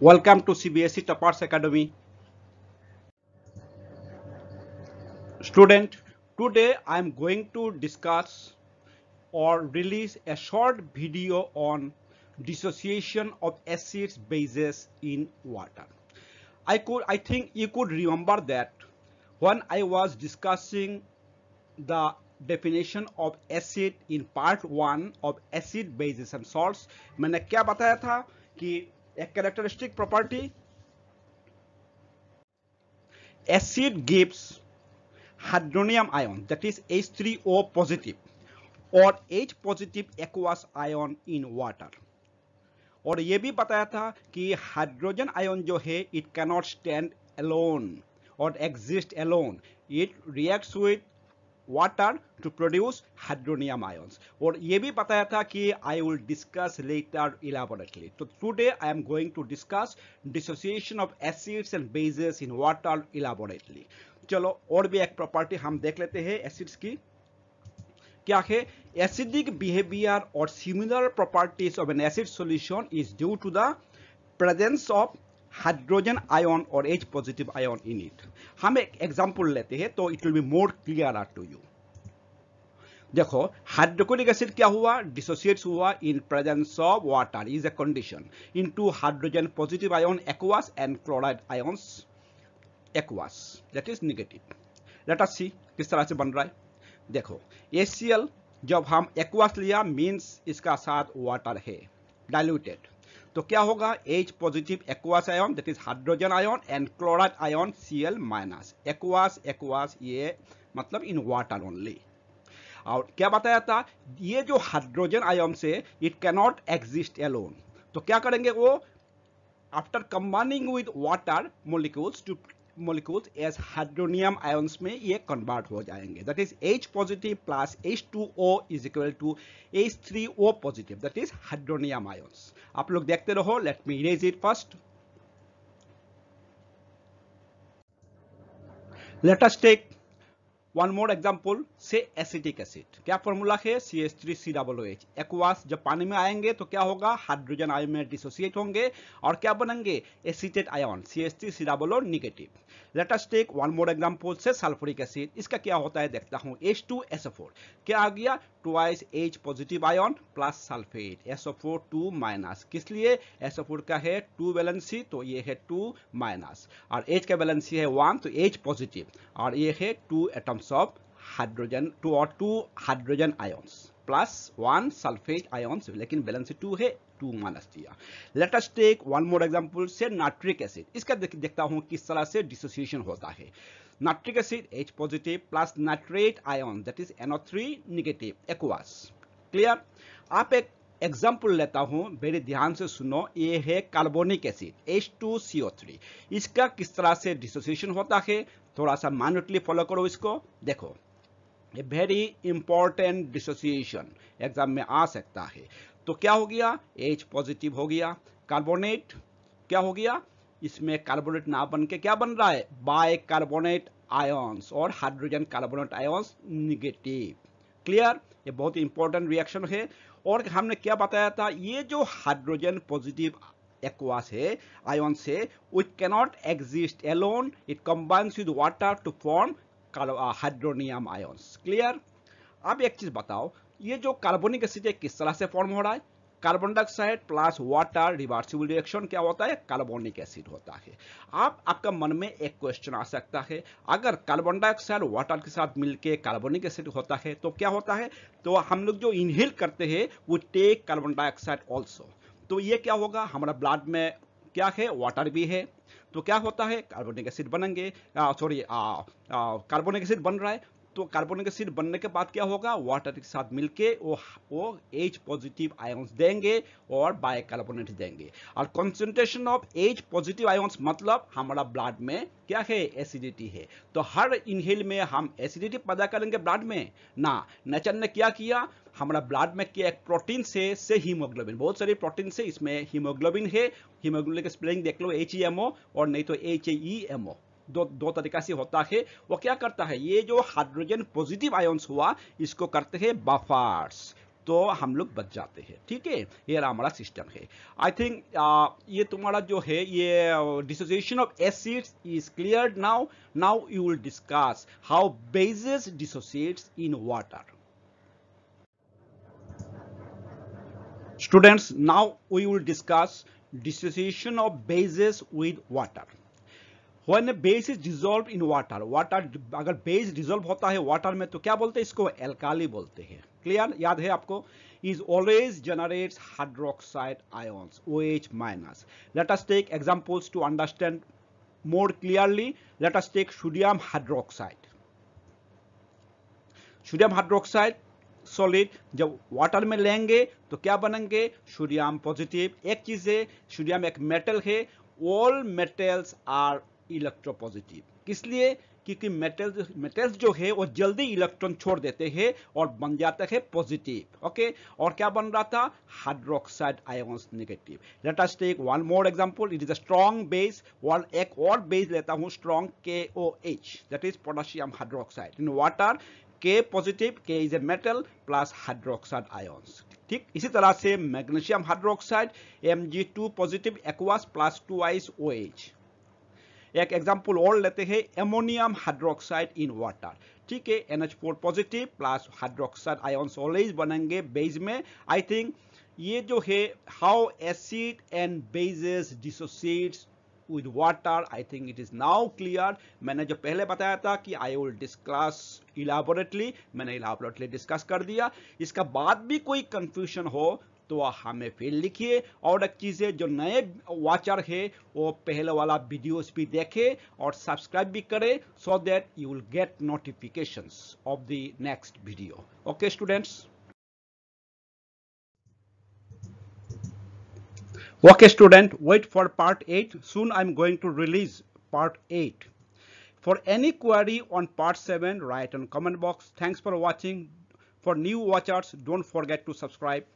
Welcome to CBSE Toppers Academy. Student, today I am going to discuss or release a short video on dissociation of acids bases in water. I think you could remember that when I was discussing the definition of acid in part 1 of acid bases and salts, मैंने क्या बताया था कि एक characteristic property acid gives hydronium ion, that is H3O positive और H positive aqueous ion in water. और ये भी बताया था कि हाइड्रोजन आयन जो है इट कैनॉट स्टैंड अलोन और exist alone, it reacts with water to produce hydronium ions. और ये भी बताया था कि I will discuss later elaborately. तो today I am going to discuss dissociation of acids and bases in water elaborately. चलो और भी एक प्रॉपर्टी हम देख लेते हैं एसिड्स की. क्या है? एसिडिक बिहेवियर और similar properties of an acid solution is due to the presence of hydrogen ion और H positive ion in it. हम एक एग्जांपल लेते हैं तो it will be more clear to you. देखो हाइड्रोक्लोरिक एसिड क्या हुआ? डिसोसिएट्स हुआ in presence of water is a condition into hydrogen positive ion aqueous and chloride ions aqueous, that is negative. Let us see किस तरह से बन रहा है. देखो HCl जब हम एक्वास लिया मींस इसका साथ वाटर है डाइल्यूटेड, तो क्या होगा? H positive aqueous ion that is hydrogen ion and chloride ion Cl minus. Aqueous aqueous ये मतलब इन वाटर ओनली. और क्या बताया था? ये जो हाइड्रोजन आयन से इट कैनॉट एग्जिस्ट एलोन, तो क्या करेंगे वो? After combining with water molecules as hydronium ions में ये कन्वर्ट हो जाएंगे. That is H positive plus H2O is equal to H3O positive, that is hydronium ions. आप लोग देखते रहो. Let me erase it first. Let us take one more example से acetic acid. क्या फॉर्मूला है? CH3COOH. एक्वास जब पानी में आएंगे तो क्या होगा? हाइड्रोजन आयन में डिसोसिएट होंगे और क्या बनेंगे? Acetate ion CH3COO negative. Let us take one more example से सल्फ्यूरिक एसिड. इसका क्या होता है देखता हूं. H2SO4 क्या आ गया? Twice H positive ion plus sulphate SO4 2 minus. किस लिए? SO4 का है 2 वैलेंसी तो ये है 2 माइनस और H का वैलेंसी है 1 तो H पॉजिटिव और ये है 2 atoms of hydrogen 2 hydrogen ions plus 1 sulphate ions, लेकिन वैलेंसी 2 है 2 माइनस दिया. Let us take one more example से नाइट्रिक एसिड. इसका देखता हूं किस तरह से डिसोसिएशन होता है. Nitric acid H positive plus nitrate ion that is NO3 negative aqueous. Clear? आप एक एग्जाम्पल लेता हूं, मेरे ध्यान से सुनो. ये है कार्बोनिक एसिड H2CO3. इसका किस तरह से डिसोसिएशन होता है थोड़ा सा माइन्यूटली फॉलो करो इसको. देखो ये वेरी इंपॉर्टेंट डिसोसिएशन एग्जाम में आ सकता है. तो क्या हो गया? H पॉजिटिव हो गया. कार्बोनेट क्या हो गया? इसमें कार्बोनेट ना बन के क्या बन रहा है? बाय कार्बोनेट आयंस और hydrogen carbonate ions negative. Clear? ये बहुत इंपॉर्टेंट रिएक्शन है. और हमने क्या बताया था? ये जो हाइड्रोजन पॉजिटिव एक्वास है आयन से it cannot exist alone, it combines with water to form hydronium ions. Clear? अब एक चीज बताओ, ये जो कार्बोनिक एसिड है किस तरह से फॉर्म हो रहा है? Carbon dioxide plus water reversible reaction क्या होता है? कार्बोनिक एसिड होता है. आपका मन में एक क्वेश्चन आ सकता है, अगर कार्बन डाइऑक्साइड वाटर के साथ मिलके कार्बोनिक एसिड होता है तो क्या होता है? तो हम लोग जो इनहेल करते हैं वो टेक कार्बन डाइऑक्साइड ऑल्सो. तो ये क्या होगा? हमारा ब्लड में क्या है? वाटर भी है. तो क्या होता है? कार्बोनिक एसिड बनेंगे. कार्बोनिक एसिड बन रहा है तो कार्बोनिक एसिड बनने के बाद क्या होगा? वाटर के साथ मिलके वो H पॉजिटिव आयंस देंगे और बाइकार्बोनेट देंगे. और concentration of H positive ions मतलब हमारा ब्लड में क्या है? एसिडिटी है. तो हर इनहेल में हम एसिडिटी पैदा करेंगे ब्लड में ना. नेचर ने क्या किया? हमारा ब्लड में क्या? एक प्रोटीन से हीमोग्लोबिन, बहुत सारी प्रोटीन से इसमें हीमोग्लोबिन है. हीमोग्लोबिन का स्पेलिंग देख लो HEMO और नहीं तो HEMO. दो तरीका से होता है. वो क्या करता है? ये जो हाइड्रोजन पॉजिटिव आयंस हुआ इसको करते हैं बफर्स तो हम लोग बच जाते हैं। ठीक है, ये हमारा सिस्टम है। आई थिंक ये तुम्हारा जो है ये dissociation of acids is clear now. Now you will discuss how bases dissociates in water. Students, now we will discuss dissociation of bases with water. When a base is dissolved in water, अगर base dissolve होता है water में तो क्या बोलते हैं इसको? Alkali बोलते हैं। क्लियर, याद है आपको? Is always generates hydroxide ions OH minus. Let us take examples to understand more clearly. Let us take sodium hydroxide. Sodium hydroxide solid जब वाटर में लेंगे तो क्या बनेंगे? Sodium positive. एक चीज है, सोडियम एक मेटल है, ऑल मेटल्स आर इलेक्ट्रोपॉजिटिव। किस लिए? क्योंकि मेटल्स जो है वो जल्दी इलेक्ट्रॉन छोड़ देते हैं और बन जाता है पॉजिटिव। ओके, और क्या बन रहा था? Hydroxide ions negative. Let us take one more example. It is a strong base. एक और बेस लेता हूं strong, KOH, that is potassium hydroxide. In water K positive, K is a metal plus hydroxide ions. ठीक, इसी तरह से magnesium hydroxide Mg2 positive aqueous plus 2 OH। एक example और लेते हैं, एमोनियम हाइड्रोक्साइड इन वाटर। ठीक है, NH4 positive plus hydroxide ions always बनेंगे बेस में। आई थिंक ये जो है how acid and bases dissociates with water, I think it is now clear। मैंने जो पहले बताया था कि I will discuss elaborately, मैंने elaborately discuss कर दिया। इसका बाद भी कोई confusion हो तो हमें फिर लिखिए। और एक चीज है, जो नए वॉचर है वो पहले वाला वीडियोस भी देखे और सब्सक्राइब भी करे, so that you will get notifications of the next video। Okay students? Okay student, wait for part 8. Soon I'm going to release part 8. For any query on part 7, write in comment box. Thanks for watching. For new watchers, don't forget to subscribe.